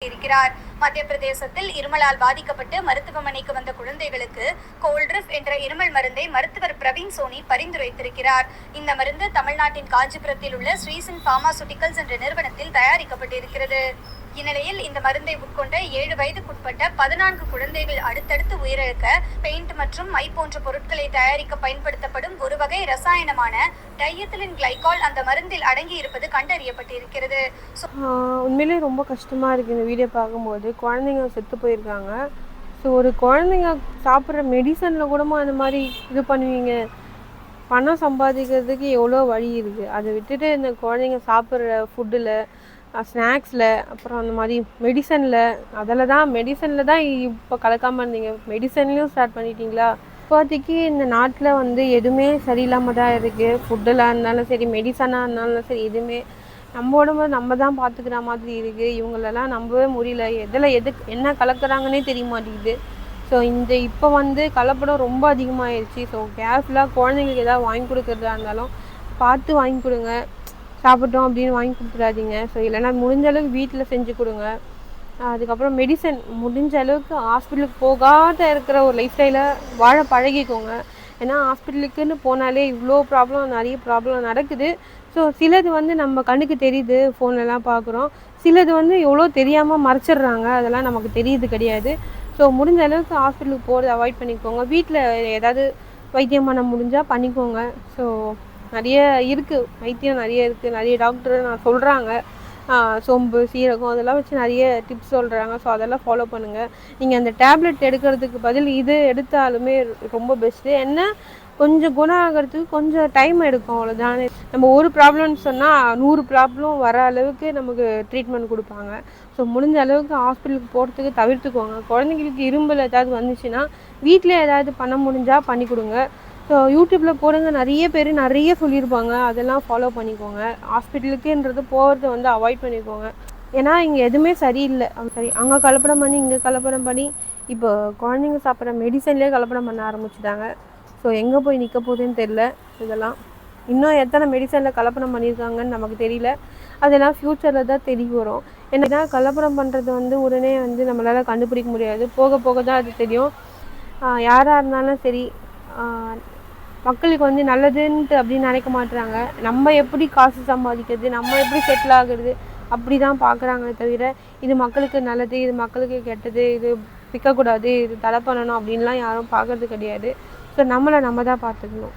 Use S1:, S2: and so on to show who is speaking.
S1: தெரிவித்திருக்கிறார். மத்திய பிரதேசத்தில் இருமலால் பாதிக்கப்பட்டு மருத்துவமனைக்கு வந்த குழந்தைகளுக்கு கோல்ட்ரிப் என்ற இருமல் மருந்தை மருத்துவர் பிரவீன் சோனி பரிந்துரைத்திருக்கிறார். இந்த மருந்து தமிழ்நாட்டின் காஞ்சிபுரத்தில் உள்ள ஸ்ரீசிங் பார்மாசூட்டிகல்ஸ் என்ற நிறுவனத்தில் தயாரிக்கப்பட்டிருக்கிறது. இந்நிலையில் இந்த மருந்தை உட்கொண்ட 7 வயதுக்குட்பட்ட 14 குழந்தைகள் அடுத்தடுத்து உயிரிழக்க பெயிண்ட் மற்றும் மை போன்ற பொருட்களை தயாரிக்க பயன்படுத்தப்படும் ஒரு வகை ரசாயனமான டைஎத்திலின் கிளைகால் அந்த மருந்தில் அடங்கி இருப்பது கண்டறியப்பட்டிருக்கிறது.
S2: உண்மையிலே ரொம்ப கஷ்டமாக இருக்குது இந்த வீடியோ பார்க்கும்போது. குழந்தைங்க செத்து போயிருக்காங்க. ஸோ ஒரு குழந்தைங்க சாப்பிட்ற மெடிசனில் கூடமா அந்த மாதிரி இது பண்ணுவீங்க? பணம் சம்பாதிக்கிறதுக்கு எவ்வளோ வழி இருக்குது. அதை விட்டுட்டு இந்த குழந்தைங்க சாப்பிட்ற ஃபுட்டில், ஸ்நாக்ஸில், அப்புறம் அந்த மாதிரி மெடிசனில் தான் இப்போ கலக்காமல் இருந்தீங்க. மெடிசன்லேயும் ஸ்டார்ட் பண்ணிட்டீங்களா? இப்போதைக்கு இந்த நாட்டில் வந்து எதுவுமே சரியில்லாமல் தான் இருக்குது. ஃபுட்டெல்லாம் இருந்தாலும் சரி, மெடிசனாக இருந்தாலும் சரி, எதுவுமே நம்ம உடம்பு நம்ம தான் பார்த்துக்கிற மாதிரி இருக்குது. இவங்களெல்லாம் நம்பவே முடியல. என்ன கலக்கிறாங்கன்னே தெரிய மாட்டேங்குது. ஸோ இப்போ வந்து கலப்படம் ரொம்ப அதிகமாகிடுச்சு. ஸோ கேர்ஃபுல்லாக குழந்தைங்களுக்கு எதாவது வாங்கி கொடுக்குறதா இருந்தாலும் பார்த்து வாங்கி கொடுங்க. சாப்பிட்டோம் அப்படின்னு வாங்கி கொடுத்துடாதீங்க. ஸோ இல்லைன்னா முடிஞ்ச அளவுக்கு வீட்டில் செஞ்சு கொடுங்க. அதுக்கப்புறம் மெடிசன் முடிஞ்ச அளவுக்கு ஹாஸ்பிட்டலுக்கு போகாத இருக்கிற ஒரு லைஃப் ஸ்டைலை வாழ பழகிக்கோங்க. ஏன்னா ஹாஸ்பிட்டலுக்குன்னு போனாலே நிறைய ப்ராப்ளம் நடக்குது. ஸோ சிலது வந்து நம்ம கண்ணுக்கு தெரியுது, ஃபோன்லலாம் பார்க்குறோம். சிலது வந்து எவ்வளோ தெரியாமல் மறைச்சிடுறாங்க, அதெல்லாம் நமக்கு தெரியுது கிடையாது. ஸோ முடிஞ்ச அளவுக்கு ஹாஸ்பிட்டலுக்கு போகிறத அவாய்ட் பண்ணிக்கோங்க. வீட்டில் ஏதாவது வைத்தியம் பண்ண முடிஞ்சால் பண்ணிக்கோங்க. ஸோ வைத்தியம் நிறைய இருக்குது. நிறைய டாக்டர் சொல்கிறாங்க. சோம்பு, சீரகம் அதெல்லாம் வச்சு நிறைய டிப்ஸ் சொல்கிறாங்க. ஸோ அதெல்லாம் ஃபாலோ பண்ணுங்கள். நீங்கள் அந்த டேப்லெட் எடுக்கிறதுக்கு பதில் இது எடுத்தாலுமே ரொம்ப பெஸ்ட்டு. என்ன கொஞ்சம் குணம் ஆகிறதுக்கு கொஞ்சம் டைம் எடுக்கும், அவ்வளோதானே. நம்ம ஒரு ப்ராப்ளம்னு சொன்னால் 100 ப்ராப்ளம் வர அளவுக்கு நமக்கு ட்ரீட்மெண்ட் கொடுப்பாங்க. ஸோ முடிஞ்ச அளவுக்கு ஹாஸ்பிட்டலுக்கு போகிறதுக்கு தவிர்த்துக்கோங்க. குழந்தைங்களுக்கு இரும்பல் ஏதாவது வந்துச்சுன்னா வீட்டில் ஏதாவது பண்ண முடிஞ்சால் பண்ணி கொடுங்க. ஸோ யூடியூப்பில் போடுங்க, நிறைய பேர் நிறைய சொல்லியிருப்பாங்க, அதெல்லாம் ஃபாலோ பண்ணிக்கோங்க. ஹாஸ்பிட்டலுக்குன்றது போகிறத வந்து அவாய்ட் பண்ணிக்கோங்க. ஏன்னா இங்கே எதுவுமே சரியில்லை. அங்கே கலப்படம் பண்ணி இங்கே கலப்படம் பண்ணி இப்போ குழந்தைங்க சாப்பிட்ற மெடிசன்லேயே கலப்படம் பண்ண ஆரம்பிச்சிட்டாங்க. ஸோ எங்கே போய் நிற்க போகுதுன்னு தெரில. இதெல்லாம் இன்னும் எத்தனை மெடிசனில் கலப்படம் பண்ணியிருக்காங்கன்னு நமக்கு தெரியல. அதெல்லாம் ஃப்யூச்சரில் தான் தெரிய வரும். ஏன்னா கலப்படம் பண்ணுறது வந்து உடனே வந்து நம்மளால் கண்டுபிடிக்க முடியாது. போக போக தான் அது தெரியும். யாராக இருந்தாலும் சரி, மக்களுக்கு வந்து நல்லதுன்ட்டு அப்படின்னு நினைக்க மாட்டுறாங்க. நம்ம எப்படி காசு சம்பாதிக்கிறது, நம்ம எப்படி செட்டில் ஆகுறது அப்படி தான் பார்க்குறாங்களே தவிர இது மக்களுக்கு நல்லது, இது மக்களுக்கு கெட்டது, இது விற்கக்கூடாது, இது தடை பண்ணணும் அப்படின்லாம் யாரும் பார்க்கறது கிடையாது. ஸோ நம்ம தான் பார்த்துக்கணும்.